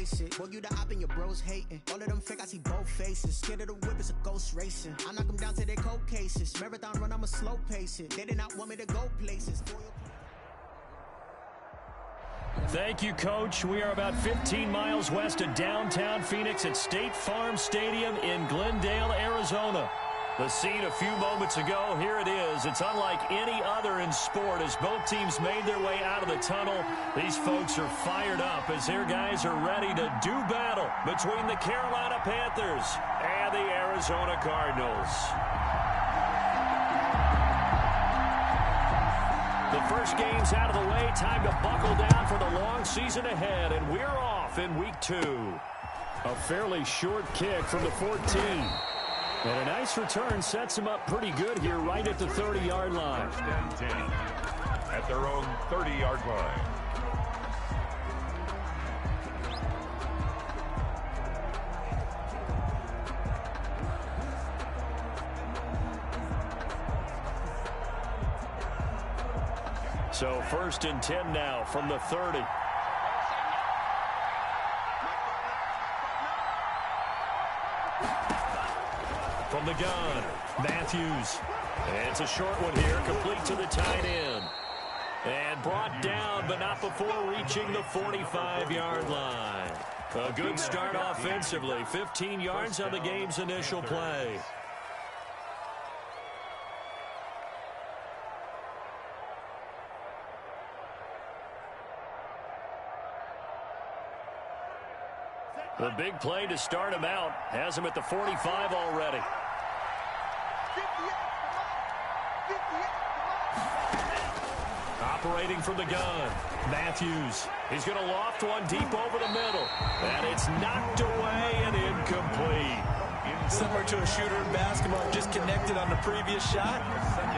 face it. Boy, you the op and your bros hating. All of them fake, I see both faces. Scared of the whip, it's a ghost racing. I knock them down to their cold cases. Marathon run, I'ma slow pace it. They did not want me to go places. Thank you, Coach. We are about 15 miles west of downtown Phoenix at State Farm Stadium in Glendale, Arizona. The scene a few moments ago, here it is. It's unlike any other in sport as both teams made their way out of the tunnel. These folks are fired up as their guys are ready to do battle between the Carolina Panthers and the Arizona Cardinals. The first game's out of the way. Time to buckle down for the long season ahead, and we're off in week 2. A fairly short kick from the 14. And a nice return sets them up pretty good here right at the 30-yard line. First and 10 at their own 30-yard line. So first and 10 now from the 30. From the gun, Matthews. And it's a short one here, complete to the tight end. And brought down, but not before reaching the 45-yard line. A good start offensively, 15 yards on the game's initial play. The big play to start him out has him at the 45 already. Operating from the gun, Matthews. He's going to loft one deep over the middle. And it's knocked away and incomplete. Similar to a shooter in basketball, just connected on the previous shot.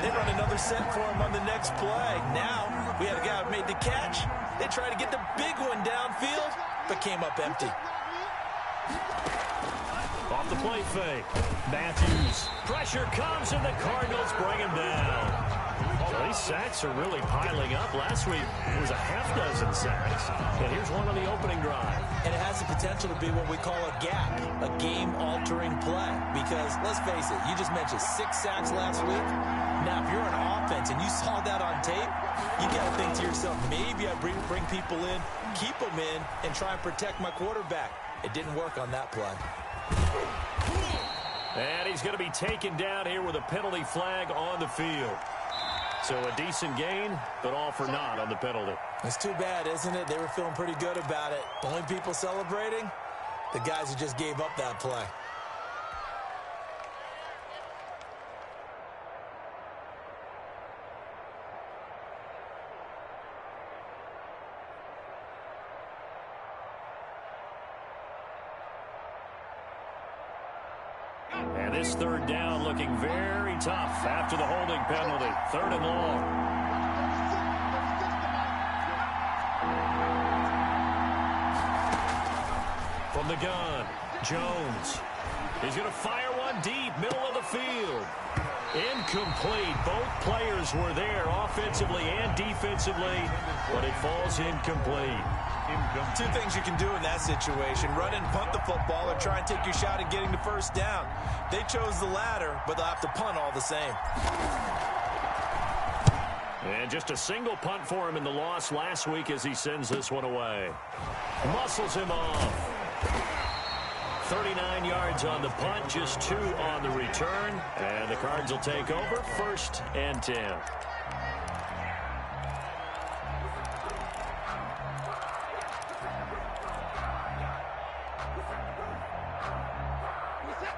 They run another set for him on the next play. Now, we had a guy who made the catch. They tried to get the big one downfield, but came up empty. Off the play fake. Matthews. Pressure comes, and the Cardinals bring him down. Well, these sacks are really piling up. Last week, it was a half-dozen sacks. And here's one on the opening drive. And it has the potential to be what we call a gap, a game-altering play. Because, let's face it, you just mentioned 6 sacks last week. Now, if you're an offense and you saw that on tape, you got to think to yourself, maybe I bring people in, keep them in, and try and protect my quarterback. It didn't work on that play. And he's going to be taken down here with a penalty flag on the field. So a decent gain, but all for naught on the penalty. It's too bad, isn't it? They were feeling pretty good about it. Only people celebrating, the guys who just gave up that play. And this third down looking very tough after the holding penalty. 3rd and long. From the gun, Jones. He's going to fire one deep, middle of the field. Incomplete. Both players were there offensively and defensively, but it falls incomplete. Two things you can do in that situation: run and punt the football, or try and take your shot at getting the first down. They chose the latter, but they'll have to punt all the same. And just a single punt for him in the loss last week as he sends this one away. Muscles him off. 39 yards on the punt, just 2 on the return. And the Cards will take over, 1st and 10.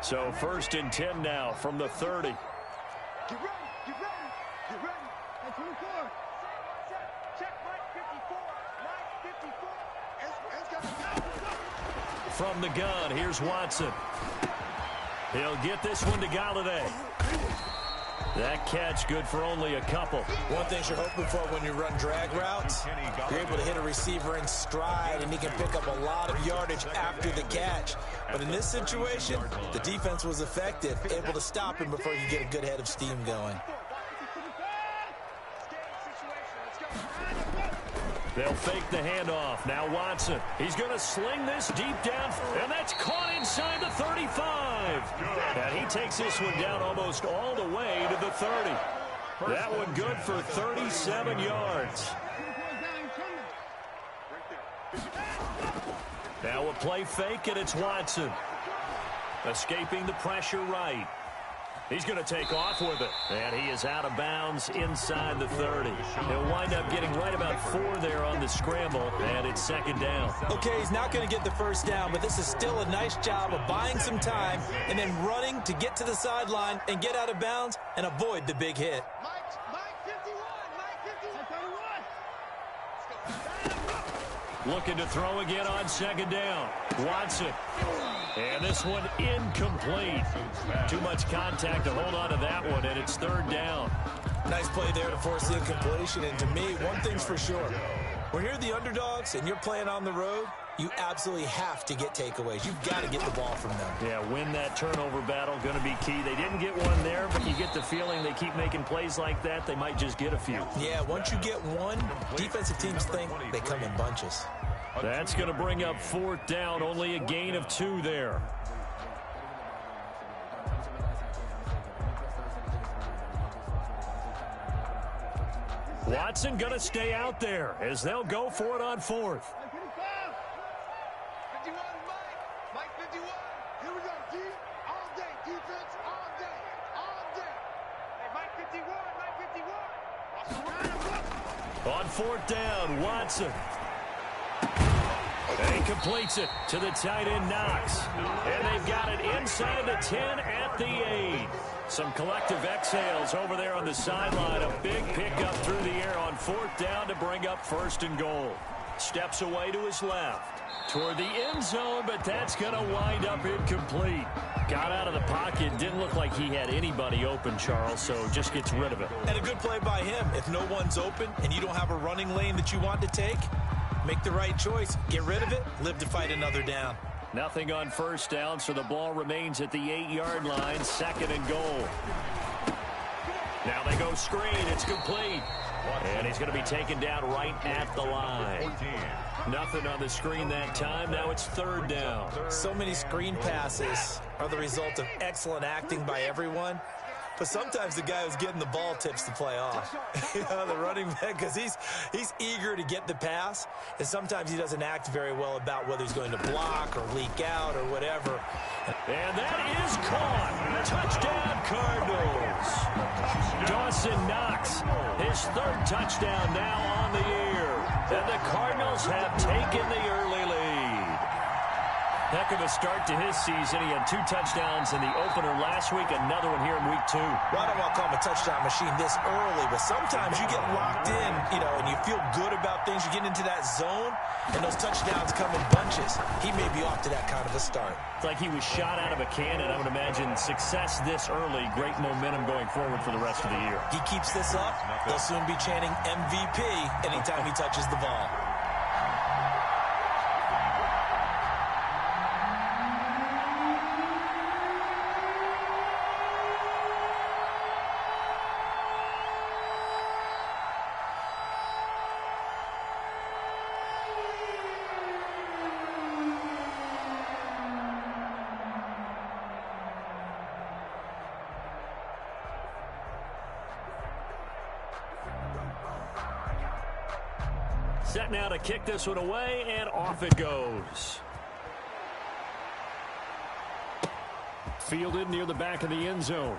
So 1st and 10 now from the 30. Get ready, get ready, get ready. And 24. Check, Mike 54. Mike 54. From the gun, here's Watson. He'll get this one to Galladay. That catch good for only a couple. One thing you're hoping for when you run drag routes, you're able to hit a receiver in stride, and he can pick up a lot of yardage after the catch. But in this situation, the defense was effective, able to stop him before you get a good head of steam going. They'll fake the handoff. Now Watson. He's going to sling this deep down, and that's caught inside the 35. And he takes this one down almost all the way to the 30. That one good for 37 yards. Now a play fake, and it's Watson. Escaping the pressure right. He's going to take off with it. And he is out of bounds inside the 30. He'll wind up getting right about 4 there on the scramble, and it's second down. Okay, he's not going to get the first down, but this is still a nice job of buying some time and then running to get to the sideline and get out of bounds and avoid the big hit. Looking to throw again on second down. Watson. And this one incomplete. Too much contact to hold on to that one, and it's third down. Nice play there to force the incompletion. And to me, one thing's for sure. When you're the underdogs and you're playing on the road, you absolutely have to get takeaways. You've got to get the ball from them. Yeah, win that turnover battle, going to be key. They didn't get one there, but you get the feeling they keep making plays like that, they might just get a few. Yeah, once you get one, defensive teams think they come in bunches. That's going to bring up fourth down, only a gain of 2 there. Watson going to stay out there as they'll go for it on fourth. 51, Mike 51. Here we go, D. All day, defense, all day, all day. Hey, Mike 51. On fourth down, Watson. And he completes it to the tight end, Knox. And they've got it inside the 10 at the 8. Some collective exhales over there on the sideline. A big pickup through the air on fourth down to bring up first and goal. Steps away to his left toward the end zone, but that's going to wind up incomplete. Got out of the pocket. Didn't look like he had anybody open, Charles, so just gets rid of it. And a good play by him. If no one's open and you don't have a running lane that you want to take, make the right choice. Get rid of it. Live to fight another down. Nothing on first down, so the ball remains at the 8-yard line. Second and goal. Now they go screen. It's complete. And he's going to be taken down right at the line. Nothing on the screen that time. Now it's third down. So many screen passes are the result of excellent acting by everyone. But sometimes the guy who's getting the ball tips the play off. You know, the running back, because he's eager to get the pass, and sometimes he doesn't act very well about whether he's going to block or leak out or whatever. And that is caught. Touchdown, Cardinals. Dawson Knox, his third touchdown now on the year. And the Cardinals have taken the early lead. Heck of a start to his season. He had 2 touchdowns in the opener last week, another one here in week 2. Well, I don't want to call him a touchdown machine this early, but sometimes you get locked in, you know, and you feel good about things. You get into that zone, and those touchdowns come in bunches. He may be off to that kind of a start. It's like he was shot out of a cannon. I would imagine success this early, great momentum going forward for the rest of the year. He keeps this up, they'll soon be chanting MVP anytime he touches the ball. Set now to kick this one away, and off it goes. Fielded near the back of the end zone.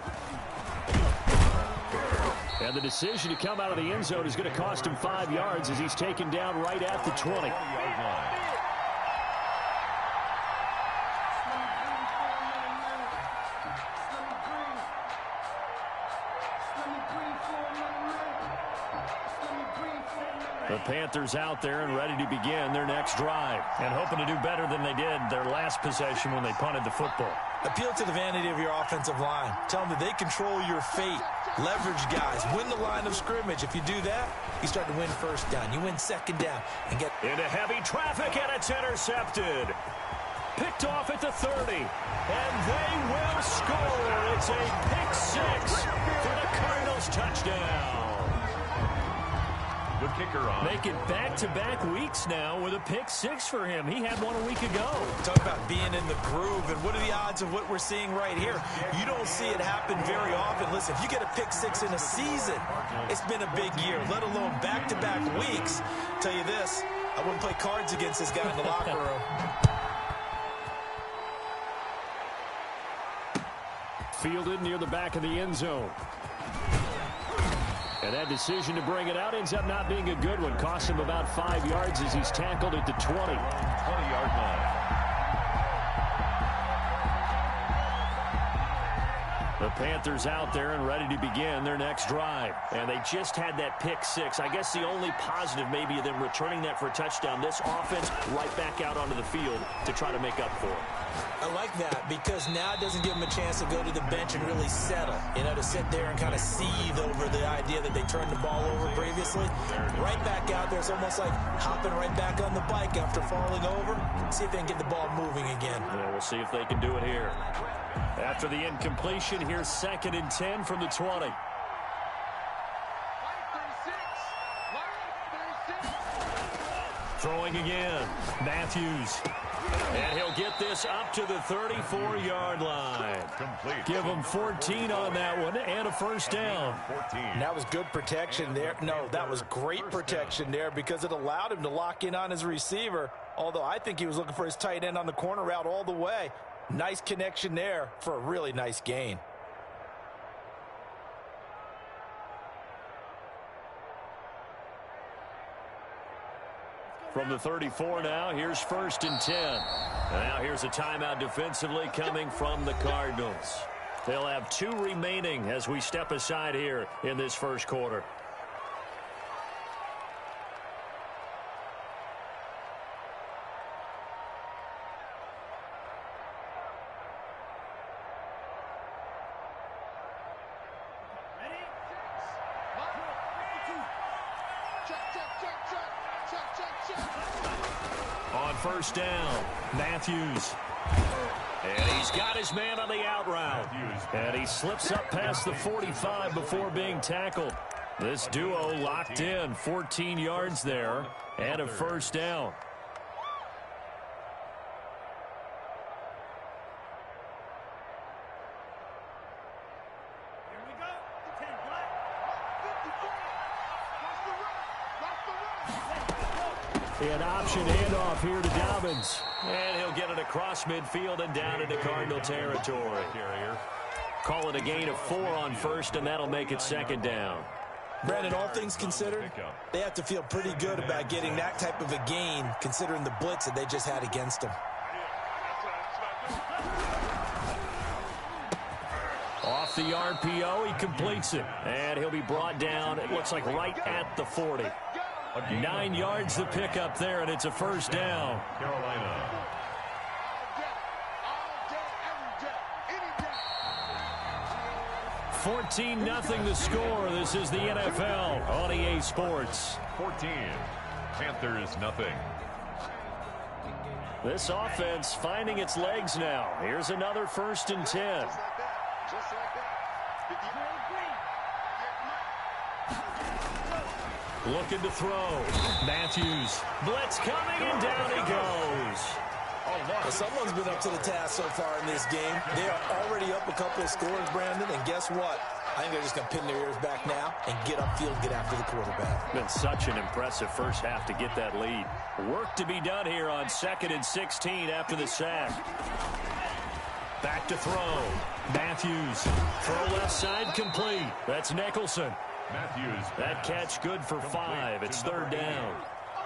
And the decision to come out of the end zone is going to cost him 5 yards as he's taken down right at the 20. The Panthers out there and ready to begin their next drive and hoping to do better than they did their last possession when they punted the football. Appeal to the vanity of your offensive line. Tell them that they control your fate. Leverage guys. Win the line of scrimmage. If you do that, you start to win first down. You win second down and get into heavy traffic, and it's intercepted. Picked off at the 30, and they will score. It's a pick 6 for the Cardinals touchdown. The kicker on. Making back-to-back weeks now with a pick-6 for him. He had one a week ago. Talk about being in the groove, and what are the odds of what we're seeing right here? You don't see it happen very often. Listen, if you get a pick-6 in a season, it's been a big year, let alone back-to-back weeks. Tell you this, I wouldn't play cards against this guy in the locker room. Fielded near the back of the end zone. And that decision to bring it out ends up not being a good one. Cost him about 5 yards as he's tackled at the 20. 20-yard line. The Panthers out there and ready to begin their next drive. And they just had that pick-6. I guess the only positive maybe of them returning that for a touchdown. This offense right back out onto the field to try to make up for it. I like that because now it doesn't give them a chance to go to the bench and really settle. You know, to sit there and kind of seethe over the idea that they turned the ball over previously. Right back out there. It's almost like hopping right back on the bike after falling over. See if they can get the ball moving again. Yeah, we'll see if they can do it here. After the incompletion, here's 2nd and 10 from the 20. Throwing again. Matthews. And he'll get this up to the 34-yard line. Complete. Give him 14 on that one and a first down. 14. That was good protection there. No, that was great protection there because it allowed him to lock in on his receiver. Although I think he was looking for his tight end on the corner route all the way. Nice connection there for a really nice gain. From the 34 now, here's 1st and 10. And now here's a timeout defensively coming from the Cardinals. They'll have 2 remaining as we step aside here in this first quarter. On 1st down, Matthews. And he's got his man on the out route. And he slips up past the 45 before being tackled. This duo locked in, 14 yards there, and a first down. An option handoff here to Dobbins. And he'll get it across midfield and down into Cardinal territory. Call it a gain of 4 on 1st, and that'll make it 2nd down. Brandon, all things considered, they have to feel pretty good about getting that type of a gain, considering the blitz that they just had against them. Off the RPO, he completes it. And he'll be brought down, it looks like right at the 40. 9 yards the pickup there, and it's a first down. Carolina. 14-0 the score. This is the NFL on EA Sports. 14. Panthers nothing. This offense finding its legs now. Here's another 1st and 10. Looking to throw. Matthews. Blitz coming, and down he goes. Well, someone's been up to the task so far in this game. They are already up a couple of scores, Brandon, and guess what? I think they're just going to pin their ears back now and get upfield, get after the quarterback. Been such an impressive first half to get that lead. Work to be done here on 2nd and 16 after the sack. Back to throw. Matthews. Throw left side complete. That's Nicholson. Matthews. That catch good for 5. It's 3rd down.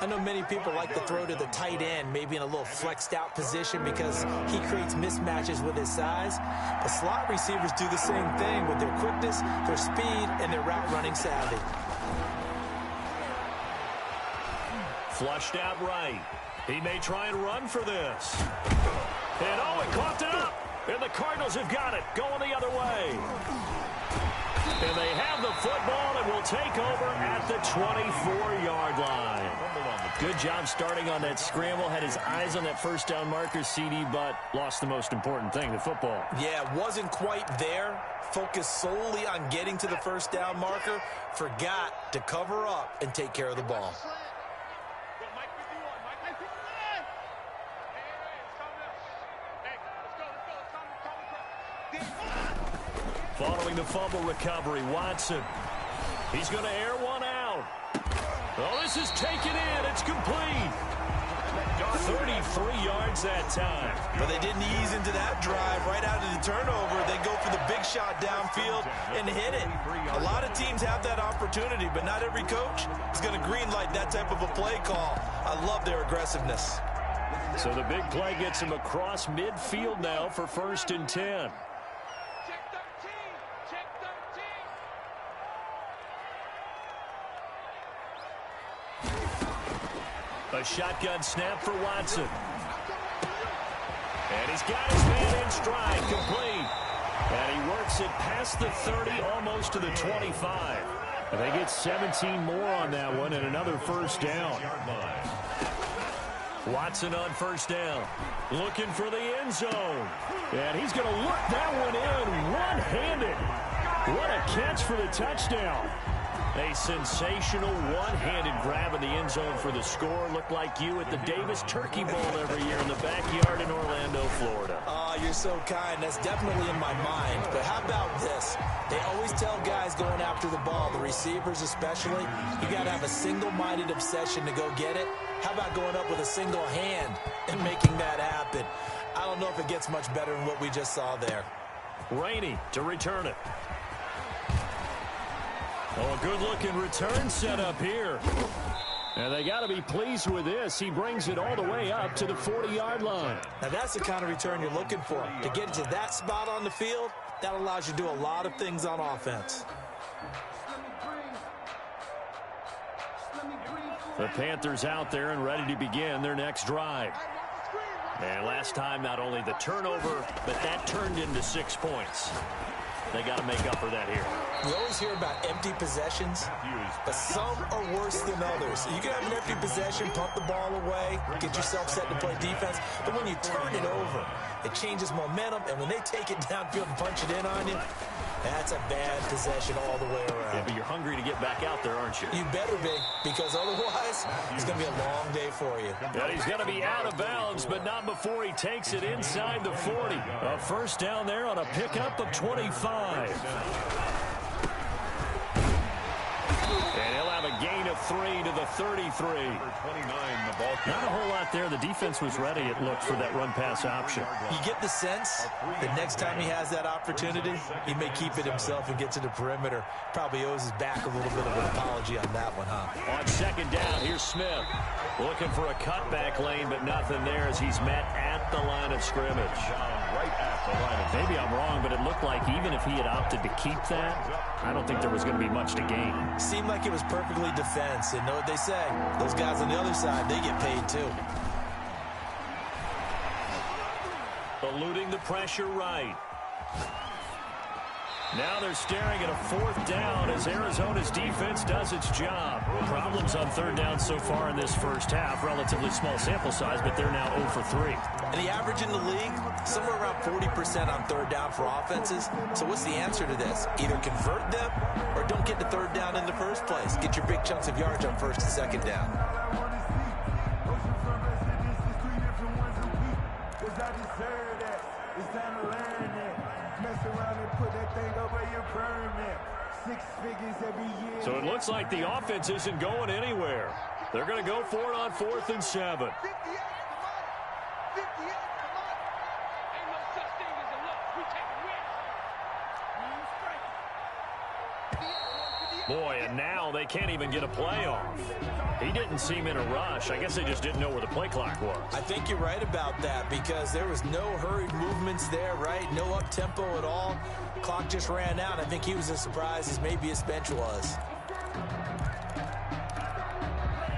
I know many people like to throw to the tight end, maybe in a little flexed out position because he creates mismatches with his size. But slot receivers do the same thing with their quickness, their speed, and their route running savvy. Flushed out right. He may try and run for this. And oh, it coughed it up. And the Cardinals have got it. Going the other way. And they have the football and will take over at the 24-yard line. Good job starting on that scramble. Had his eyes on that first down marker, CD, but lost the most important thing, the football. Yeah, wasn't quite there. Focused solely on getting to the first down marker. Forgot to cover up and take care of the ball. Following the fumble recovery, Watson. He's going to air one out. Oh, this is taken in. It's complete. 33 yards that time. But they didn't ease into that drive right out of the turnover. They go for the big shot downfield and hit it. A lot of teams have that opportunity, but not every coach is going to greenlight that type of a play call. I love their aggressiveness. So the big play gets him across midfield now for 1st and 10. A shotgun snap for Watson. And he's got his man in stride, complete. And he works it past the 30, almost to the 25. And they get 17 more on that one and another first down. Watson on first down. Looking for the end zone. And he's going to look that one in one-handed. What a catch for the touchdown. A sensational one-handed grab in the end zone for the score. Looked like you at the Davis Turkey Bowl every year in the backyard in Orlando, Florida. Oh, you're so kind. That's definitely in my mind. But how about this? They always tell guys going after the ball, the receivers especially, you got to have a single-minded obsession to go get it. How about going up with a single hand and making that happen? I don't know if it gets much better than what we just saw there. Rainey to return it. Oh, a good-looking return set up here. And they got to be pleased with this. He brings it all the way up to the 40-yard line. Now, that's the kind of return you're looking for. To get to that spot on the field, that allows you to do a lot of things on offense. The Panthers out there and ready to begin their next drive. And last time, not only the turnover, but that turned into 6 points. They got to make up for that here. We always hear about empty possessions, but some are worse than others. You can have an empty possession, punt the ball away, get yourself set to play defense, but when you turn it over, it changes momentum, and when they take it downfield and punch it in on you, that's a bad possession all the way around. Yeah, but you're hungry to get back out there, aren't you? You better be, because otherwise, it's going to be a long day for you. And he's going to be out of bounds, but not before he takes it inside the 40. A first down there on a pickup of 25. And he'll have a gain of 3 to the 33. Not a whole lot there. The defense was ready, it looked, for that run-pass option. You get the sense that next time he has that opportunity, he may keep it himself and get to the perimeter. Probably owes his back a little bit of an apology on that one, huh? On second down, here's Smith. Looking for a cutback lane, but nothing there as he's met at the line of scrimmage. Maybe I'm wrong, but it looked like even if he had opted to keep that, I don't think there was going to be much to gain. Seemed like it was perfectly defense. And know what they say? Those guys on the other side, they get paid too. Eluding the pressure right. Now they're staring at a fourth down as Arizona's defense does its job. Problems on third down so far in this first half. Relatively small sample size, but they're now 0 for 3. And the average in the league, somewhere around 40% on third down for offenses. So what's the answer to this? Either convert them or don't get to third down in the first place. Get your big chunks of yards on first and second down. So it looks like the offense isn't going anywhere. They're going to go for it on 4th and 7. Boy, and now they can't even get a play off. He didn't seem in a rush. I guess they just didn't know where the play clock was. I think you're right about that because there was no hurried movements there, right? No up-tempo at all. Clock just ran out. I think he was as surprised as maybe his bench was.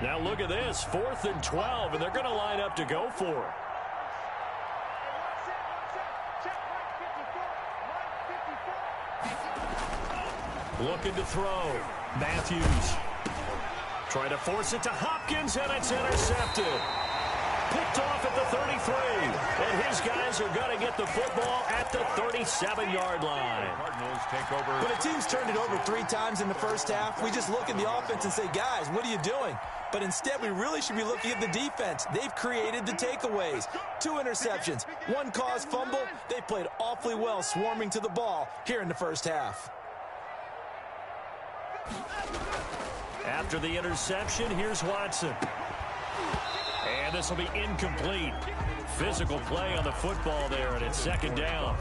Now look at this, 4th and 12, and they're going to line up to go for it. Looking to throw. Matthews. Trying to force it to Hopkins, and it's intercepted. Picked off at the 33. And his guys are going to get the football at the 37-yard line. Cardinals take over. When a team's turned it over 3 times in the first half, we just look at the offense and say, guys, what are you doing? But instead, we really should be looking at the defense. They've created the takeaways. 2 interceptions, 1 caused fumble. They played awfully well swarming to the ball here in the first half. After the interception, here's Watson. And this will be incomplete. Physical play on the football there, and it's second down.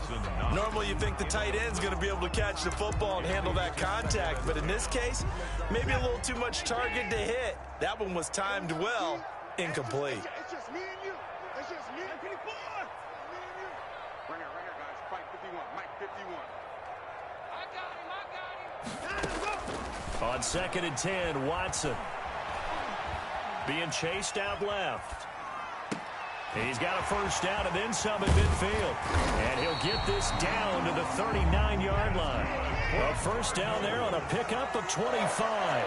Normally you think the tight end's going to be able to catch the football and handle that contact, but in this case, maybe a little too much target to hit. That one was timed well, incomplete. It's just me and you. It's just me and 54. Right here, guys. Fight 51. Mike 51. I got him. On 2nd and 10, Watson. Being chased out left. He's got a first down and then some at midfield. And he'll get this down to the 39-yard line. A first down there on a pickup of 25.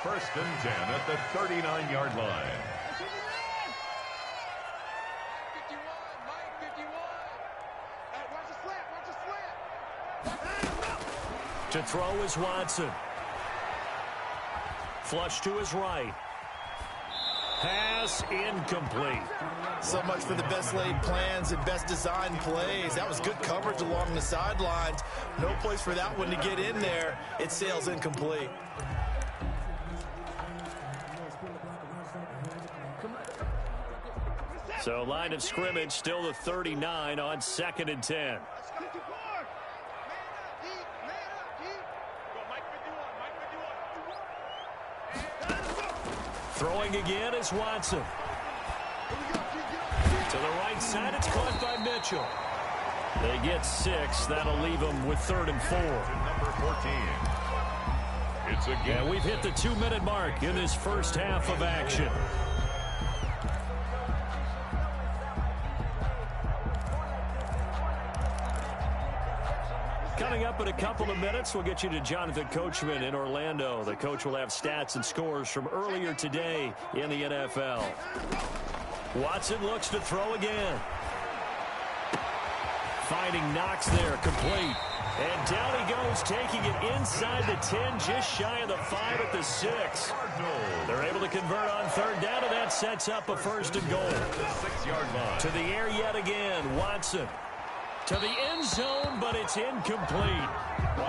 1st and 10 at the 39-yard line. 51. Mike 51. Hey, watch the slant. Watch the slant. To throw is Watson. Flush to his right. Pass incomplete. So much for the best laid plans and best designed plays. That was good coverage along the sidelines. No place for that one to get in there. It sails incomplete. So line of scrimmage still the 39 on 2nd and 10. Throwing again is Watson. To the right side, it's caught by Mitchell. They get 6. That'll leave them with 3rd and 4. Number 14. It's again. And we've hit the 2-minute mark in this first half of action. Coming up in a couple of minutes, we'll get you to Jonathan Coachman in Orlando. The coach will have stats and scores from earlier today in the NFL. Watson looks to throw again. Finding Knox there, complete. And down he goes, taking it inside the 10, just shy of the 5 at the 6. They're able to convert on 3rd down, and that sets up a 1st and goal. The 6-yard line. To the air yet again, Watson. To the end zone, but it's incomplete.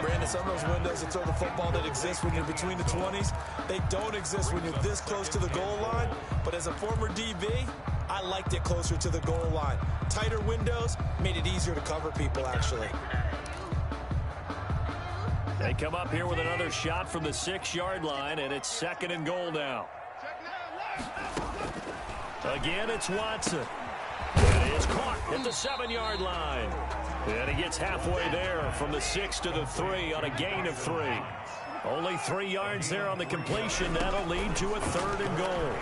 Brandon, some of those windows that throw the football that exist when you're between the 20s, they don't exist when you're this close to the goal line. But as a former DB, I liked it closer to the goal line. Tighter windows made it easier to cover people, actually. They come up here with another shot from the 6-yard line, and it's 2nd and goal now. Again, it's Watson. And it is caught at the 7-yard line. And he gets halfway there from the 6 to the 3 on a gain of 3. Only 3 yards there on the completion. That'll lead to a 3rd and goal.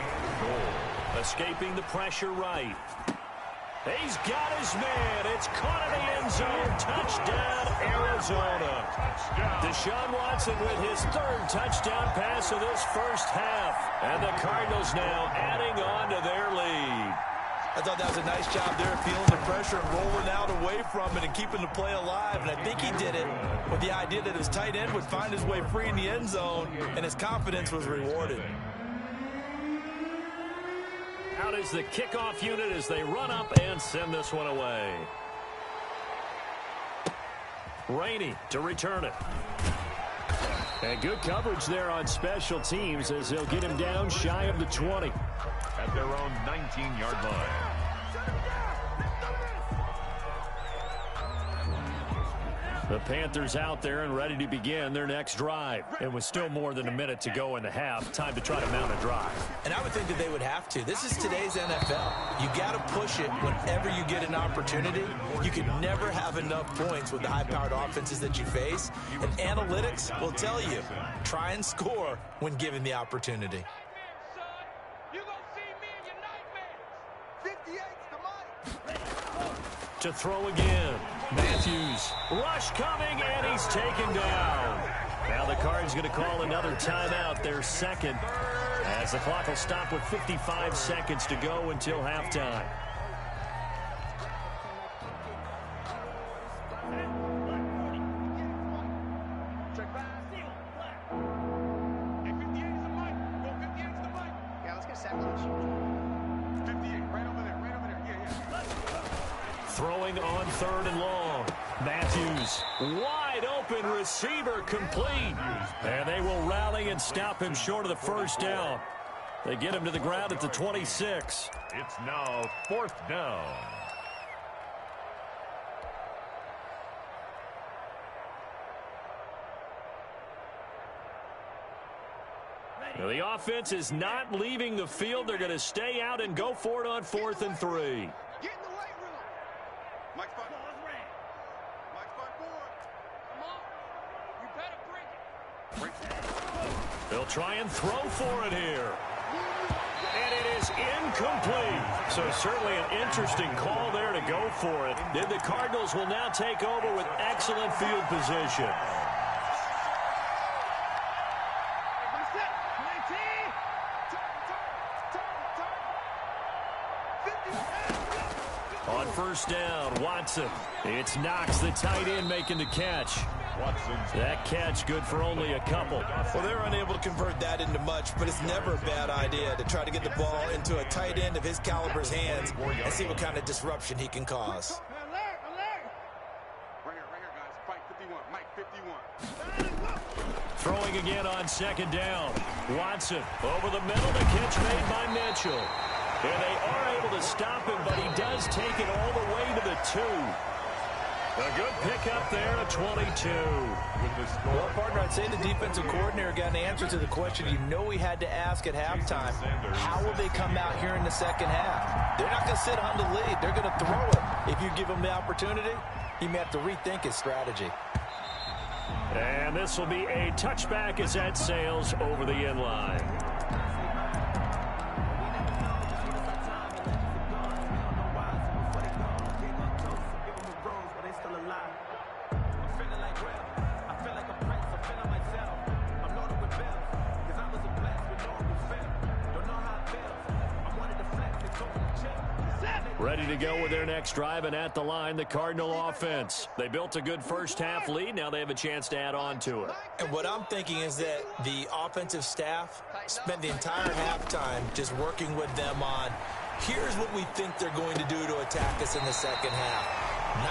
Escaping the pressure right. He's got his man. It's caught in the end zone. Touchdown, Arizona. Deshaun Watson with his 3rd touchdown pass of this first half. And the Cardinals now adding on to their lead. I thought that was a nice job there, feeling the pressure and rolling out away from it and keeping the play alive. And I think he did it with the idea that his tight end would find his way free in the end zone, and his confidence was rewarded. Out is the kickoff unit as they run up and send this one away. Rainey to return it. And good coverage there on special teams as they'll get him down shy of the 20. At their own 19-yard line. The Panthers out there and ready to begin their next drive. And with still more than a minute to go in the half, time to try to mount a drive. And I would think that they would have to. This is today's NFL. You got to push it whenever you get an opportunity. You can never have enough points with the high-powered offenses that you face. And analytics will tell you, try and score when given the opportunity. To throw again. Matthews. Rush coming, and he's taken down. Now the Cards going to call another timeout, their second, as the clock will stop with 55 seconds to go until halftime. Throwing on 3rd and long. Matthews, wide open receiver, complete. And they will rally and stop him short of the first down. They get him to the ground at the 26. It's now 4th down. Now the offense is not leaving the field. They're going to stay out and go for it on 4th and 3. Get in the weight room. Mike spot. Mike spot forward. Come on. You better break it. They'll try and throw for it here. And it is incomplete. So certainly an interesting call there to go for it. Then the Cardinals will now take over with excellent field position. On 1st down, Watson. It's Knox, the tight end, making the catch. That catch good for only a couple. Well, they're unable to convert that into much, but it's never a bad idea to try to get the ball into a tight end of his caliber's hands and see what kind of disruption he can cause. Right here, guys. Fight 51. Mike 51. Throwing again on 2nd down. Watson over the middle, the catch made by Mitchell. And they are able to stop him, but he does take it all the way to the 2. A good pickup there at 22. Well, partner, I'd say the defensive coordinator got an answer to the question you know he had to ask at halftime. How will they come out here in the second half? They're not going to sit on the lead. They're going to throw it. If you give him the opportunity, he may have to rethink his strategy. And this will be a touchback as that sails over the end line. Ready to go with their next drive, and at the line, the Cardinal offense. They built a good first half lead. Now they have a chance to add on to it. And what I'm thinking is that the offensive staff spent the entire halftime just working with them on, here's what we think they're going to do to attack us in the second half.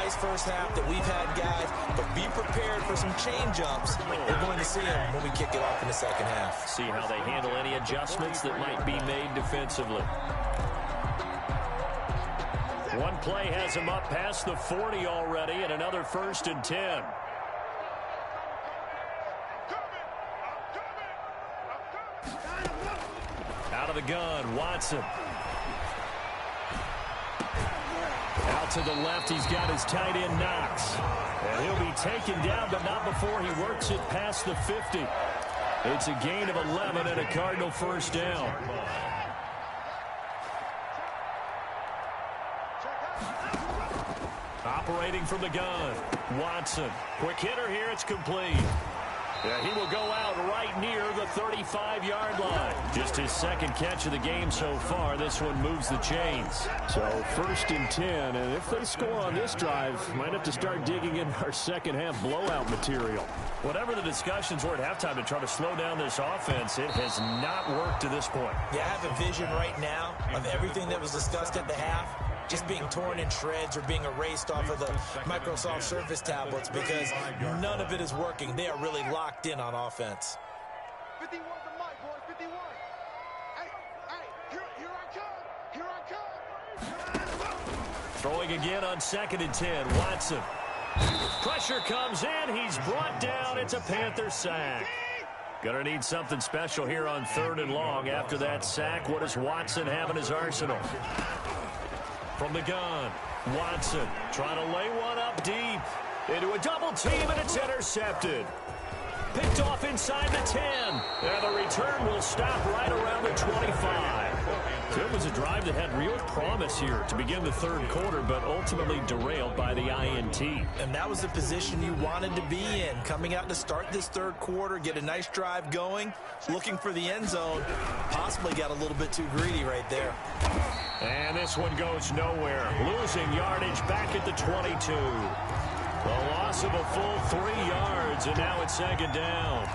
Nice first half that we've had, guys, but be prepared for some change-ups. We're going to see them when we kick it off in the second half. See how they handle any adjustments that might be made defensively. One play has him up past the 40 already, and another 1st and 10. Out of the gun, Watson. Out to the left, he's got his tight end, Knox. And he'll be taken down, but not before he works it past the 50. It's a gain of 11 and a Cardinal first down. Operating from the gun, Watson. Quick hitter here, it's complete. Yeah, he will go out right near the 35-yard line. Just his second catch of the game so far. This one moves the chains. So 1st and 10, and if they score on this drive, might have to start digging in our second half blowout material. Whatever the discussions were at halftime to try to slow down this offense, it has not worked to this point. Yeah, I have a vision right now of everything that was discussed at the half just being torn in shreds or being erased off of the Microsoft Surface tablets because none of it is working. They are really locked in on offense. 51 to Mike, boys, 51. Hey, here I come. Throwing again on 2nd and 10, Watson. Pressure comes in, he's brought down, it's a Panther sack. Gonna need something special here on 3rd and long. After that sack, what does Watson have in his arsenal? From the gun, Watson trying to lay one up deep into a double team, and it's intercepted. Picked off inside the 10, and the return will stop right around the 25. So it was a drive that had real promise here to begin the third quarter, but ultimately derailed by the INT. And that was the position you wanted to be in, coming out to start this third quarter, get a nice drive going, looking for the end zone. Possibly got a little bit too greedy right there. And this one goes nowhere. Losing yardage back at the 22. A loss of a full 3 yards, and now it's second down.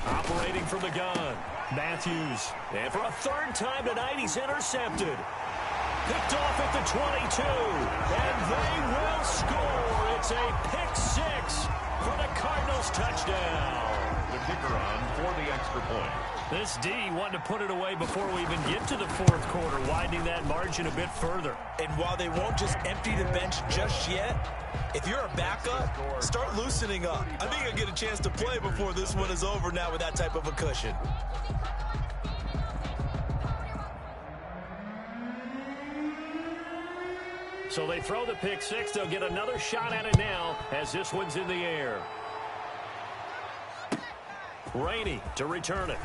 Operating from the gun, Matthews. And for a third time tonight, he's intercepted. Picked off at the 22, and they will score. It's a pick-6 for the Cardinals touchdown. The kicker on for the extra point. This D wanted to put it away before we even get to the fourth quarter, widening that margin a bit further. And while they won't just empty the bench just yet, if you're a backup, start loosening up. I think you'll get a chance to play before this one is over now with that type of a cushion. So they throw the pick-6. They'll get another shot at it now as this one's in the air. Rainey to return it.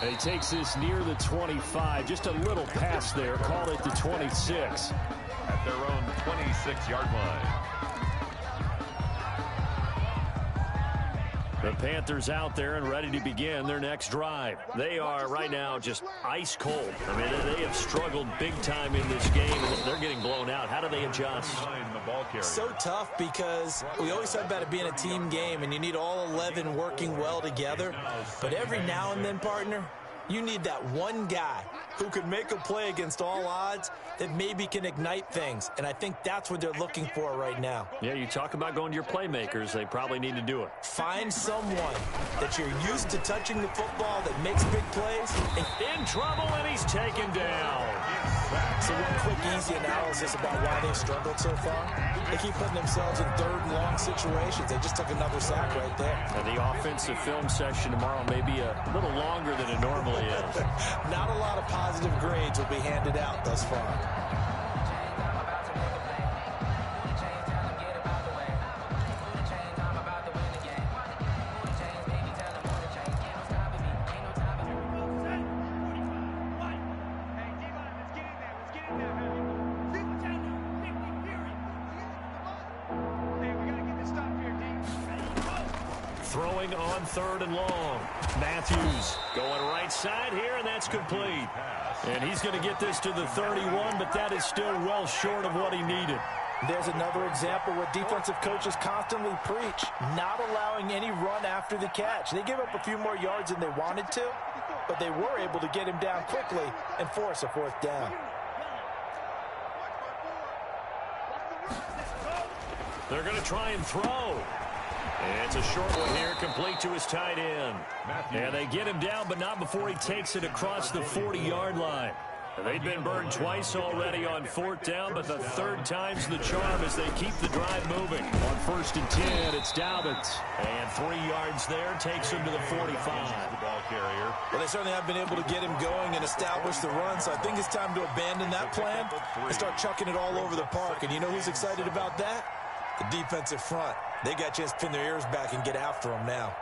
And he takes this near the 25. Just a little pass there. Call it the 26. At their own 26-yard line. The Panthers out there and ready to begin their next drive. They are right now just ice cold. I mean, they have struggled big time in this game, and they're getting blown out. How do they adjust? So tough because we always talk about it being a team game, and you need all 11 working well together. But every now and then, partner, you need that one guy who can make a play against all odds that maybe can ignite things. And I think that's what they're looking for right now. Yeah, you talk about going to your playmakers. They probably need to do it. Find someone that you're used to touching the football that makes big plays. In trouble, and he's taken down. So one quick, easy analysis about why they've struggled so far. They keep putting themselves in third and long situations. They just took another sack right there. And the offensive film session tomorrow may be a little longer than it normally is. Not a lot of positive grades will be handed out thus far. Throwing on third and long. Matthews going right side here, and that's complete. And he's going to get this to the 31, but that is still well short of what he needed. There's another example where defensive coaches constantly preach, not allowing any run after the catch. They give up a few more yards than they wanted to, but they were able to get him down quickly and force a fourth down. They're going to try and throw. And it's a short one here, complete to his tight end. And they get him down, but not before he takes it across the 40-yard line. They've been burned twice already on fourth down, but the third time's the charm as they keep the drive moving. On 1st and 10, it's Dobbins. And 3 yards there takes him to the 45. The ball carrier. Well, they certainly have been able to get him going and establish the run, so I think it's time to abandon that plan and start chucking it all over the park. And you know who's excited about that? The defensive front. They got a chance to pin their ears back and get after him now.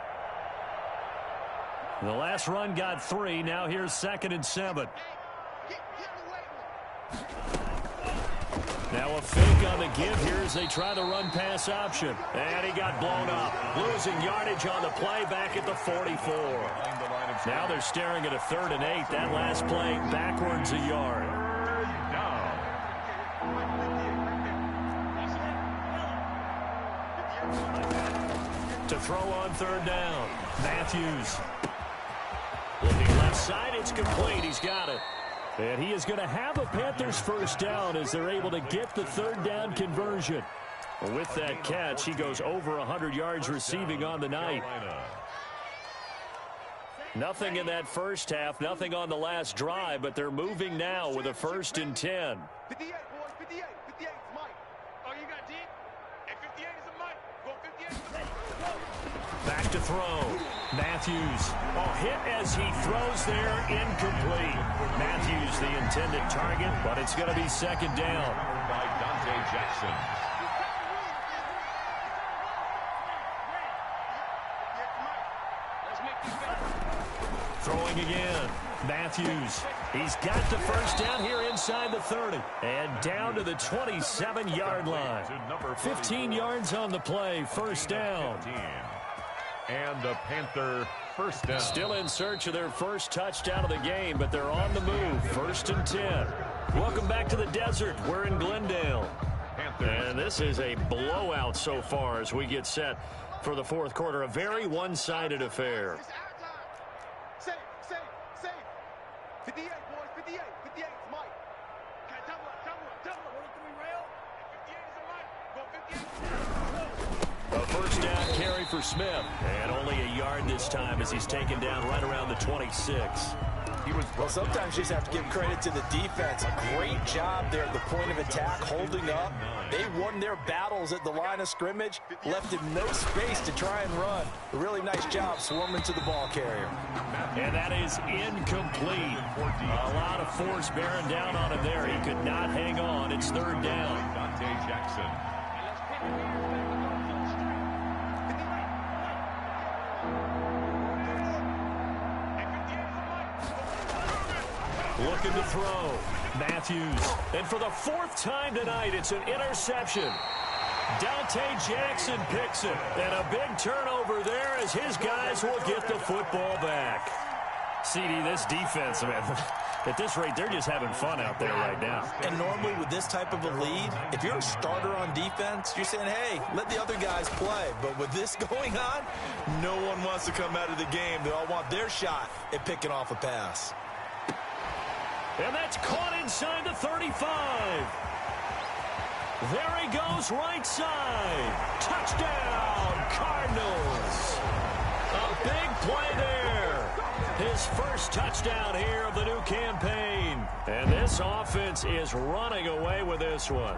The last run got 3. Now here's 2nd and 7. Now a fake on the give here as they try the run-pass option. And he got blown up. Losing yardage on the play back at the 44. Now they're staring at a 3rd and 8. That last play backwards a yard. To throw on 3rd down. Matthews. Looking left side, it's complete. He's got it. And he is going to have a Panthers first down as they're able to get the 3rd down conversion. With that catch, he goes over 100 yards receiving on the night. Nothing in that first half, nothing on the last drive, but they're moving now with a 1st and 10. 58, boys, 58. 58 is Mike. Oh, you got deep? Hey, 58 is a Mike. Go 58 is a Mike. Back to throw. Matthews. Oh, hit as he throws there, incomplete. Matthews, the intended target, but it's going to be second down. By Dante Jackson. Throwing again. Matthews. He's got the first down here inside the 30. And down to the 27-yard line. 15 yards on the play. First down. And the Panther first down. Still in search of their first touchdown of the game, but they're on the move. First and 10. Welcome back to the desert. We're in Glendale. And this is a blowout so far as we get set for the fourth quarter. A very one-sided affair. 58, boys, 58, 58, it's Mike. Okay, double up. 43 rail. 58 is a Mike. Go 58. A first down carry for Smith. And only a yard this time as he's taken down right around the 26. Well, sometimes you just have to give credit to the defense. A great job there at the point of attack, holding up. They won their battles at the line of scrimmage, left him no space to try and run. A really nice job swarming to the ball carrier. And that is incomplete. A lot of force bearing down on him there. He could not hang on. It's third down. Dante Jackson. Looking to throw. Matthews. And for the fourth time tonight, it's an interception. Dante Jackson picks it. And a big turnover there as his guys will get the football back. CD, this defense, man, at this rate, they're just having fun out there right now. And normally with this type of a lead, if you're a starter on defense, you're saying, hey, let the other guys play. But with this going on, no one wants to come out of the game. They all want their shot at picking off a pass. And that's caught inside the 35. There he goes, right side. Touchdown, Cardinals. A big play there. His first touchdown here of the new campaign. And this offense is running away with this one.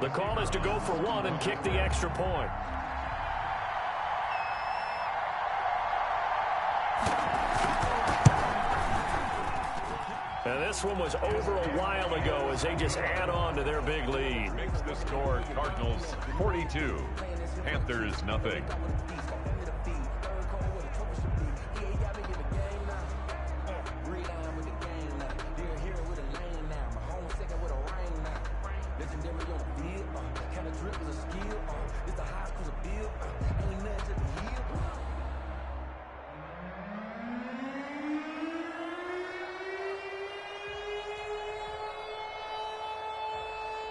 The call is to go for one and kick the extra point. And this one was over a while ago as they just add on to their big lead. Makes the score Cardinals 42, Panthers nothing.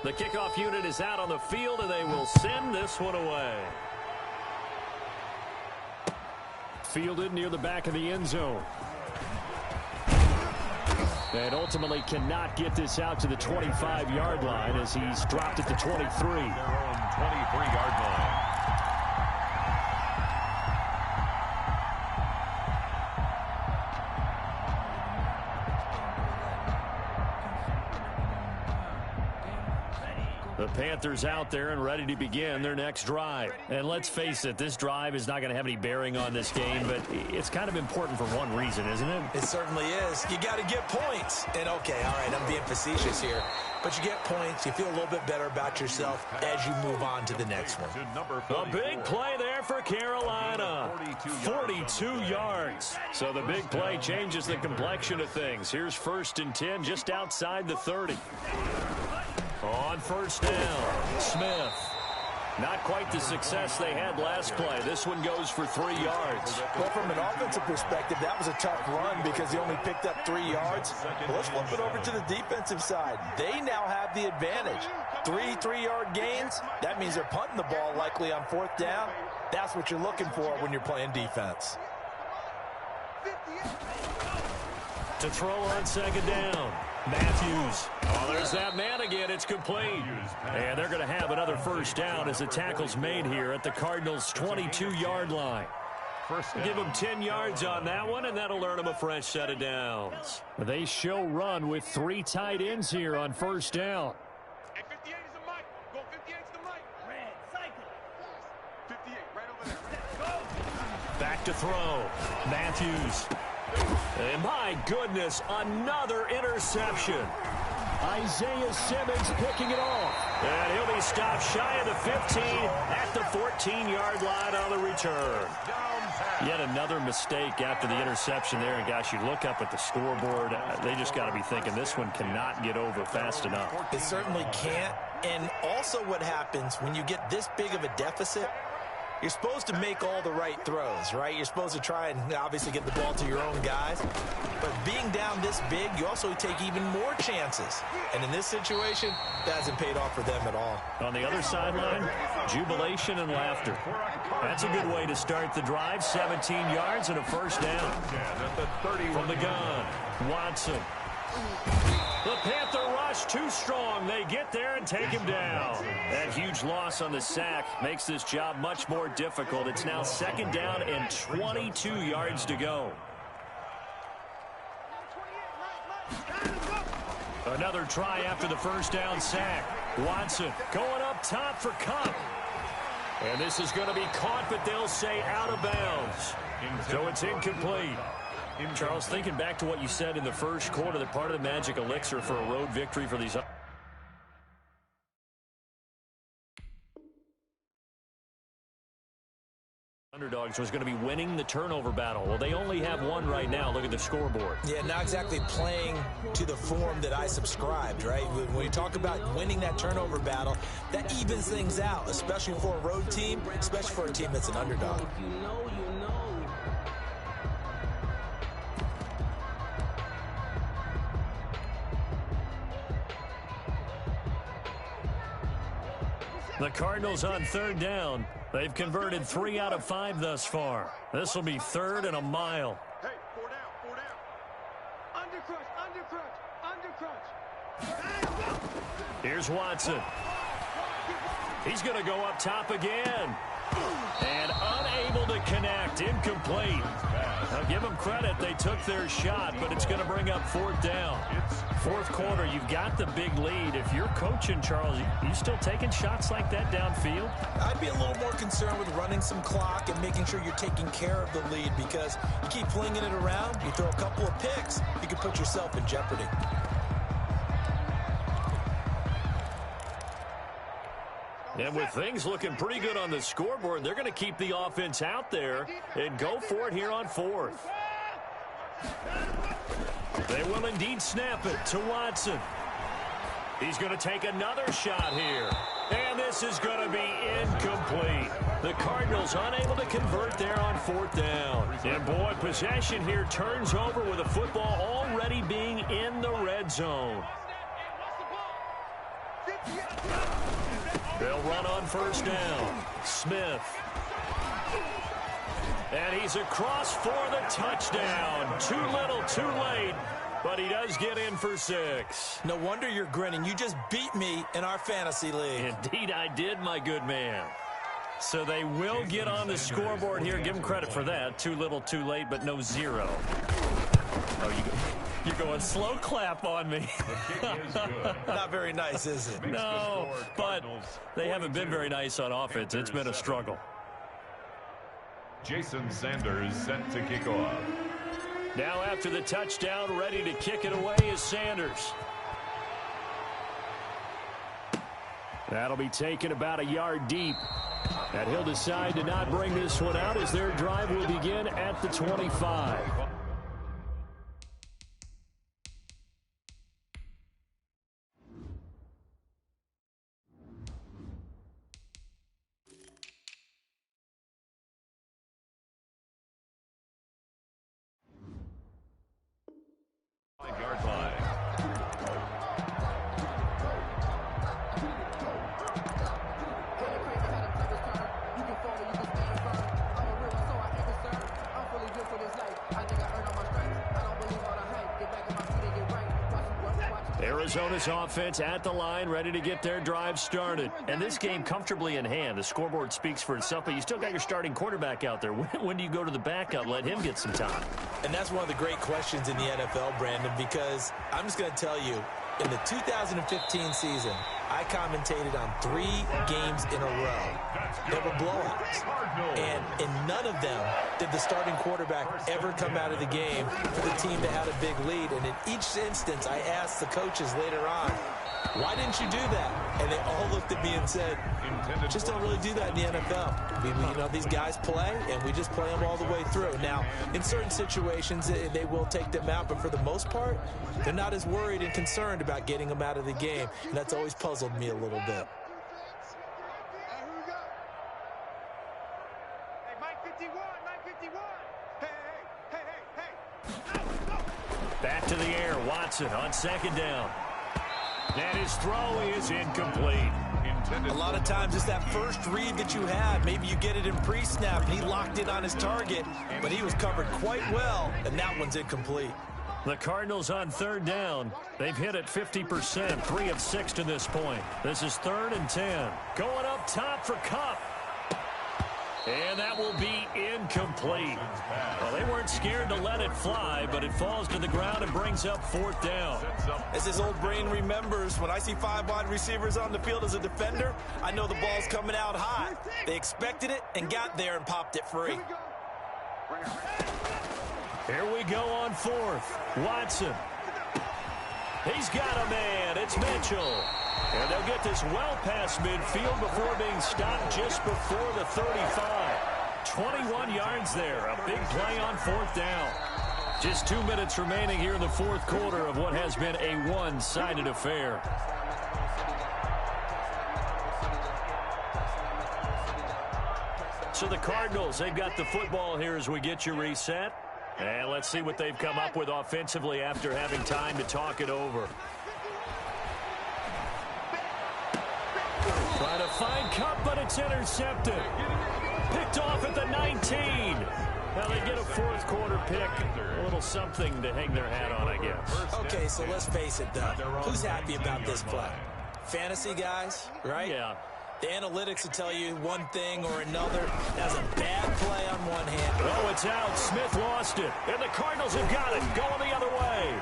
The kickoff unit is out on the field, and they will send this one away. Fielded near the back of the end zone. And ultimately cannot get this out to the 25-yard line as he's dropped at the 23. Their own 23-yard line. The Panthers out there and ready to begin their next drive. And let's face it, this drive is not going to have any bearing on this game, but it's kind of important for one reason, isn't it? It certainly is. You got to get points. And, okay, all right, I'm being facetious here. But you get points, you feel a little bit better about yourself as you move on to the next one. A big play there for Carolina. 42 yards. So the big play changes the complexion of things. Here's first and 10 just outside the 30. On first down, Smith. Not quite the success they had last play. This one goes for 3 yards. Well, from an offensive perspective, that was a tough run because he only picked up 3 yards. But let's flip it over to the defensive side. They now have the advantage. 3-3-yard gains. That means they're punting the ball likely on fourth down. That's what you're looking for when you're playing defense. To throw on second down, Matthews. Oh, there's that man again. It's complete. And they're going to have another first down as the tackle's made here at the Cardinals' 22-yard line. First down. Give them 10 yards on that one, and that'll earn them a fresh set of downs. They show run with 3 tight ends here on first down. And 58 is the mic. Go 58 is the mic. Red, cycle. 58, right over there. Go. Back to throw. Matthews. And my goodness, another interception. Isaiah Simmons picking it off. And he'll be stopped shy of the 15 at the 14-yard line on the return. Yet another mistake after the interception there. And, gosh, you look up at the scoreboard, they just got to be thinking this one cannot get over fast enough. It certainly can't. And also what happens when you get this big of a deficit, you're supposed to make all the right throws, right? You're supposed to try and obviously get the ball to your own guys. But being down this big, you also take even more chances. And in this situation, that hasn't paid off for them at all. On the other sideline, jubilation and laughter. That's a good way to start the drive. 17 yards and a first down. From the gun, Watson. The Panther rush too strong. They get there and take him down. That huge loss on the sack makes this job much more difficult. It's now second down and 22 yards to go. Another try after the first down sack. Watson going up top for Cup. And this is going to be caught, but they'll say out of bounds. So it's incomplete. Charles, thinking back to what you said in the first quarter, that part of the magic elixir for a road victory for these underdogs was going to be winning the turnover battle. Well, they only have one right now. Look at the scoreboard. Yeah, not exactly playing to the form that I subscribed, right? When you talk about winning that turnover battle, that evens things out, especially for a road team, especially for a team that's an underdog. The Cardinals on third down. They've converted 3 out of 5 thus far. This will be third and a mile. Hey, 4 down, 4 down. Undercrunch. Here's Watson. He's going to go up top again. And unable to connect. Incomplete. Now, give them credit. They took their shot, but it's going to bring up fourth down. Fourth quarter, you've got the big lead. If you're coaching, Charles, you still taking shots like that downfield? I'd be a little more concerned with running some clock and making sure you're taking care of the lead, because you keep flinging it around, you throw a couple of picks, you can put yourself in jeopardy. And with things looking pretty good on the scoreboard, they're going to keep the offense out there and go for it here on fourth. They will indeed snap it to Watson. He's going to take another shot here. And this is going to be incomplete. The Cardinals unable to convert there on fourth down. And boy, possession here turns over with the football already being in the red zone. They'll run on first down. Smith. And he's across for the touchdown. Too little, too late. But he does get in for 6. No wonder you're grinning. You just beat me in our fantasy league. Indeed, I did, my good man. So they will get on the scoreboard here. Give them credit for that. Too little, too late, but no 0. Oh, you're going slow clap on me. Not very nice, is it? No, but they haven't been very nice on offense. It's been a struggle. Jason Sanders set to kick off. Now after the touchdown, ready to kick it away is Sanders. That'll be taken about a yard deep. And he'll decide to not bring this one out as their drive will begin at the 25. Yard line. I think Arizona's offense at the line, ready to get their drive started. And this game comfortably in hand. The scoreboard speaks for itself, but you still got your starting quarterback out there. When do you go to the backup, let him get some time? And that's one of the great questions in the NFL, Brandon, because I'm just going to tell you, in the 2015 season, I commentated on 3 games in a row that were blowouts. And in none of them did the starting quarterback ever come out of the game for the team that had a big lead. And in each instance, I asked the coaches later on, why didn't you do that? And they all looked at me and said, just don't really do that in the NFL. You know, these guys play, and we just play them all the way through. Now, in certain situations, they will take them out, but for the most part, they're not as worried and concerned about getting them out of the game, and that's always puzzled me a little bit. Back to the air, Watson on second down. And his throw is incomplete. A lot of times it's that first read that you had. Maybe you get it in pre-snap, and he locked in on his target, but he was covered quite well, and that one's incomplete. The Cardinals on third down. They've hit it 50%, 3 of 6 to this point. This is 3rd and 10. Going up top for Kupp. And that will be incomplete. Well, they weren't scared to let it fly, but it falls to the ground and brings up 4th down. As his old brain remembers, when I see 5 wide receivers on the field as a defender, I know the ball's coming out hot. They expected it and got there and popped it free. Here we go on 4th. Watson. He's got a man. It's Mitchell. And they'll get this well past midfield before being stopped just before the 35. 21 yards there. A big play on 4th down. Just 2 minutes remaining here in the 4th quarter of what has been a one-sided affair. So the Cardinals, they've got the football here as we get you reset. And let's see what they've come up with offensively after having time to talk it over. Trying to find Kupp, but it's intercepted. Picked off at the 19. Now they get a 4th quarter pick. A little something to hang their hat on, I guess. Okay, so let's face it, though. Who's happy about this play? Fantasy guys, right? Yeah. The analytics will tell you one thing or another. That's a bad play on one hand. Oh, it's out. Smith lost it. And the Cardinals have got it. Going the other way.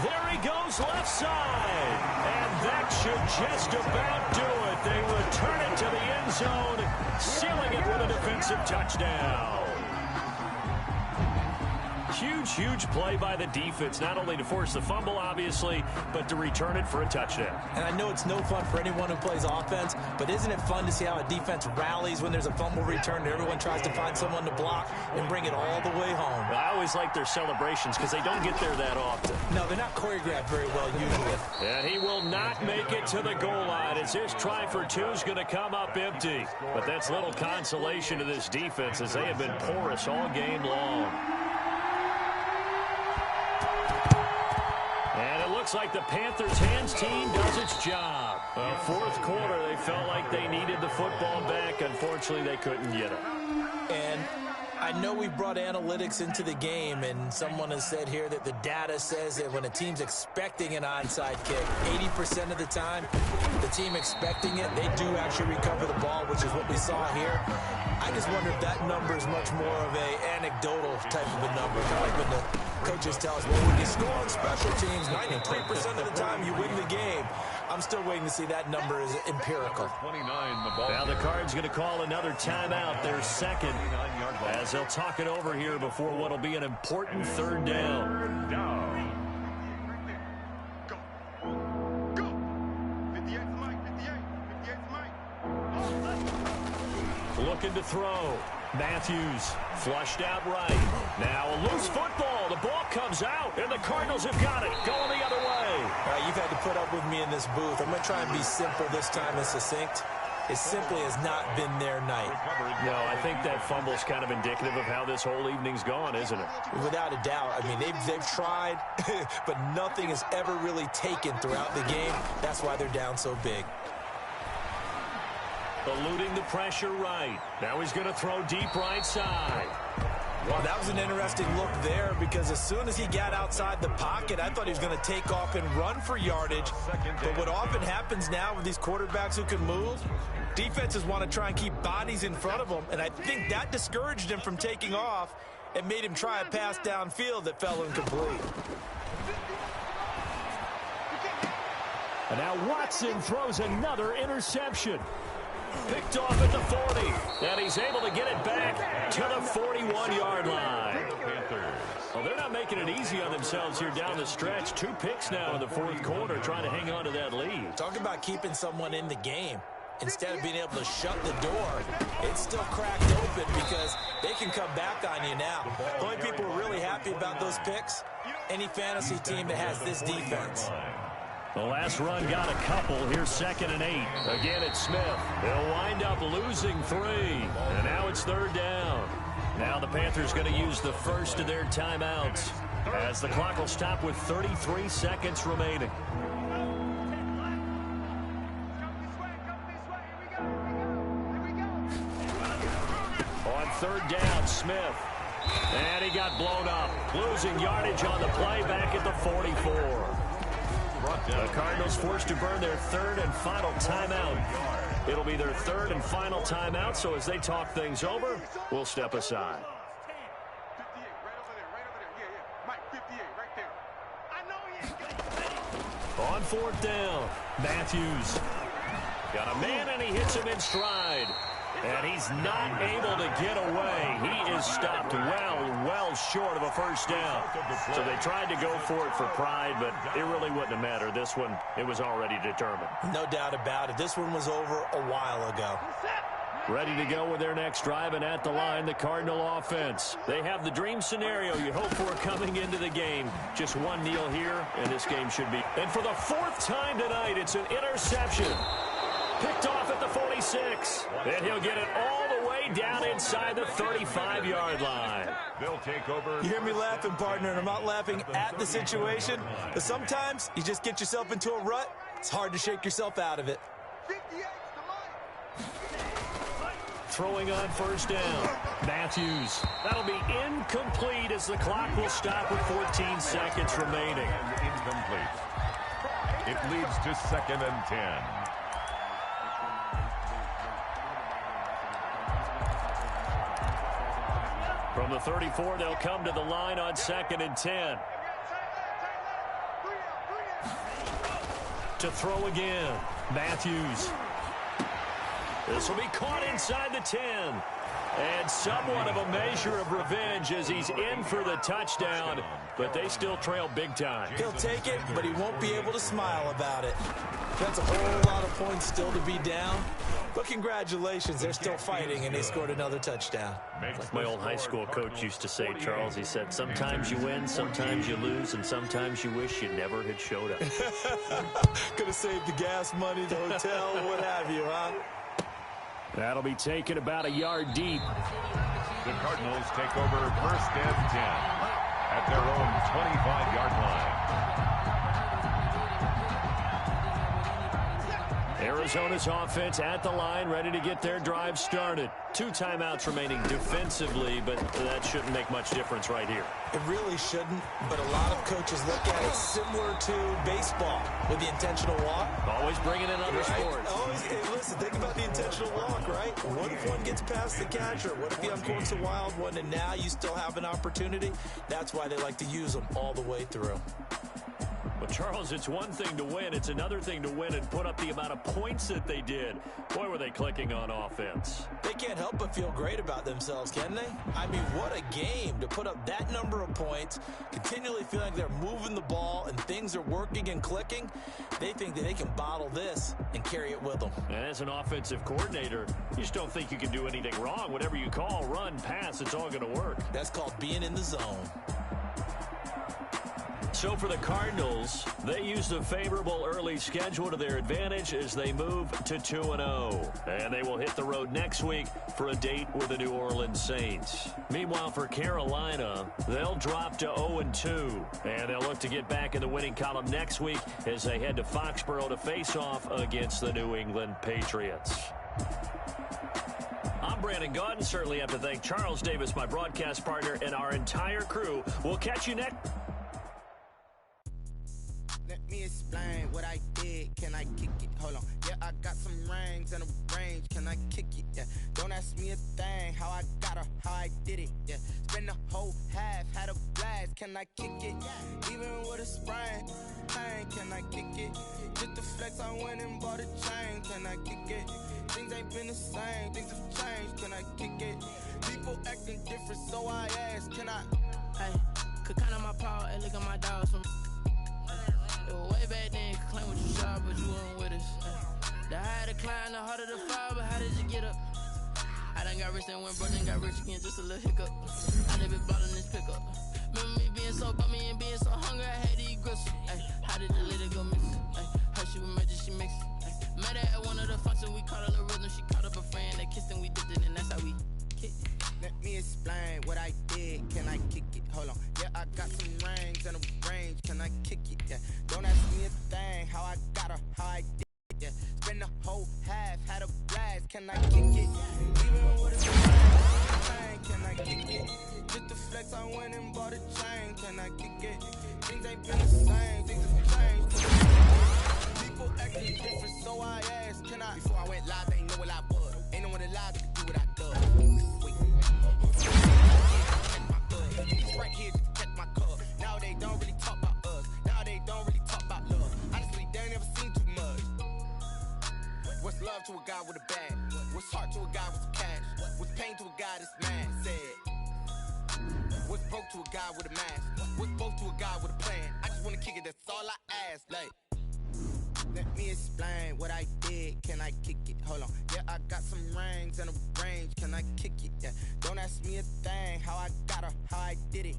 There he goes left side. And that should just about do it. They return it to the end zone, sealing it with a defensive touchdown. Huge play by the defense, not only to force the fumble, obviously, but to return it for a touchdown. And I know it's no fun for anyone who plays offense, but isn't it fun to see how a defense rallies when there's a fumble return and everyone tries to find someone to block and bring it all the way home? Well, I always like their celebrations because they don't get there that often. No, they're not choreographed very well usually. And he will not make it to the goal line as his try for 2 is going to come up empty. But that's little consolation to this defense as they have been porous all game long. And it looks like the Panthers' hands team does its job. 4th quarter, they felt like they needed the football back. Unfortunately, they couldn't get it. And I know we brought analytics into the game, and someone has said here that the data says that when a team's expecting an onside kick, 80% of the time, the team expecting it, they do actually recover the ball, which is what we saw here. I just wonder if that number is much more of an anecdotal type of a number, kind of like when the coaches tell us, well, when you score on special teams, 93% of the time you win the game. I'm still waiting to see that number is empirical. Now the Cards going to call another timeout, their second, as they'll talk it over here before what will be an important 3rd down. Go. 58's Mike. 58's Mike. Looking to throw. Matthews flushed out right. Now a loose football. The ball comes out, and the Cardinals have got it. Going the other way. All right, you've had to put up with me in this booth. I'm going to try and be simple this time and succinct. It simply has not been their night. No, I think that fumble's kind of indicative of how this whole evening's gone, isn't it? Without a doubt. I mean, they've tried, but nothing is ever really taken throughout the game. That's why they're down so big. Eluding the pressure right. Now he's going to throw deep right side. Well, that was an interesting look there because as soon as he got outside the pocket, I thought he was going to take off and run for yardage. But what often happens now with these quarterbacks who can move, defenses want to try and keep bodies in front of them, and I think that discouraged him from taking off and made him try a pass downfield that fell incomplete. And now Watson throws another interception. Picked off at the 40, and he's able to get it back to the 41-yard line. Well, they're not making it easy on themselves here down the stretch. 2 picks now in the fourth quarter, trying to hang on to that lead. Talk about keeping someone in the game. Instead of being able to shut the door, it's still cracked open because they can come back on you now. The only people who are really happy about those picks, any fantasy team that has this defense. The last run got a couple. Here's 2nd and 8. Again, it's Smith. They'll wind up losing 3. And now it's 3rd down. Now the Panthers going to use the first of their timeouts as the clock will stop with 33 seconds remaining. On 3rd down, Smith. And he got blown up. Losing yardage on the play back at the 44. The Cardinals forced to burn their 3rd and final timeout. It'll be their 3rd and final timeout, so as they talk things over, we'll step aside. 58, right over there, right over there. Yeah. Mike, 58, right there. I know he ain't got it. On 4th down, Matthews. Got a man, and he hits him in stride. And he's not able to get away. He is stopped well short of a first down. So they tried to go for it for pride, but it really wouldn't have mattered. This one, it was already determined. No doubt about it. This one was over a while ago. Ready to go with their next drive, and at the line, the Cardinal offense. They have the dream scenario you hope for coming into the game. Just one kneel here, and this game should be. And for the 4th time tonight, it's an interception. Picked off at the 46. And he'll get it all the way down inside the 35-yard line. They'll take over. You hear me laughing, partner, and I'm not laughing at the situation. But sometimes you just get yourself into a rut. It's hard to shake yourself out of it. 58's the money. Throwing on 1st down. Matthews. That'll be incomplete as the clock will stop with 14 seconds remaining. Incomplete. It leads to 2nd and 10. From the 34, they'll come to the line on 2nd and 10. To throw again. Matthews. This will be caught inside the 10. And somewhat of a measure of revenge as he's in for the touchdown. But they still trail big time. He'll take it, but he won't be able to smile about it. That's a whole lot of points still to be down. But congratulations, they're still fighting, and they scored another touchdown. Like my old high school coach used to say, Charles, he said, sometimes you win, sometimes you lose, and sometimes you wish you never had showed up. Could have saved the gas money, the hotel, what have you, huh? That'll be taken about a yard deep. The Cardinals take over 1st and 10 at their own 25-yard line. Arizona's offense at the line, ready to get their drive started. 2 timeouts remaining defensively, but that shouldn't make much difference right here. It really shouldn't, but a lot of coaches look at it similar to baseball with the intentional walk. Always bringing in other sports. Always, hey, listen, think about the intentional walk, right? What if one gets past the catcher? What if he uncorks a wild one and now you still have an opportunity? That's why they like to use them all the way through. But, Charles, it's one thing to win. It's another thing to win and put up the amount of points that they did. Boy, were they clicking on offense. They can't help but feel great about themselves, can they? I mean, what a game to put up that number of points, continually feeling like they're moving the ball and things are working and clicking. They think that they can bottle this and carry it with them. And as an offensive coordinator, you just don't think you can do anything wrong. Whatever you call, run, pass, it's all going to work. That's called being in the zone. So for the Cardinals, they use the favorable early schedule to their advantage as they move to 2-0. And they will hit the road next week for a date with the New Orleans Saints. Meanwhile, for Carolina, they'll drop to 0-2. And they'll look to get back in the winning column next week as they head to Foxborough to face off against the New England Patriots. I'm I'm Brandon Gaudin. Certainly have to thank Charles Davis, my broadcast partner, and our entire crew. We'll catch you next. Let me explain what I did. Can I kick it? Hold on. Yeah, I got some rings and a range. Can I kick it? Yeah. Don't ask me a thing. How I got her, how I did it. Yeah. Spend the whole half, had a blast. Can I kick it? Even with a sprain, pain. Can I kick it? Just the flex, I went and bought a chain. Can I kick it? Things ain't been the same. Things have changed. Can I kick it? People acting different, so I ask. Can I? Hey, could count on my power and look at my dogs from. It was way back then, could claim what you saw, but you weren't with us. The higher the climb, the harder the fall, but how did you get up? I done got rich and went broke, then got rich again, just a little hiccup. I never bought in this pickup. Remember me being so bummy and being so hungry, I had to eat gristle. Ay, how did the lady go missing? Her she was magic, she mixed. Met her at one of the functions, we caught her the rhythm, she caught up a friend, they kissed and we dipped it, and that's how we kicked. Let me explain what I did. Can I kick it? Hold on. Yeah, I got some rings and a range. Can I kick it? Yeah. Don't ask me a thing. How I got her, how I did it. Yeah. Spend the whole half, had a blast. Can I kick it? Even with a thing. Can I kick it? Just the flex, I went and bought a chain. Can I kick it? Things ain't been the same. Things have changed. People acting different, so I asked. Can I? Before I went live, they ain't know what I was. Ain't no one alive that could do what I done. It's right here to protect my cup. Now they don't really talk about us. Now they don't really talk about love. Honestly, they ain't never seen too much. What's love to a guy with a bag? What's heart to a guy with some cash? What's pain to a guy that's mad? Said. What's broke to a guy with a mask? What's both to a guy with a plan? I just wanna kick it, that's all I ask. Like, let me explain what I did. Can I kick it? Hold on. Yeah, I got some rings and a range. Can I kick it? Yeah. Don't ask me a thing. How I got her, how I did it.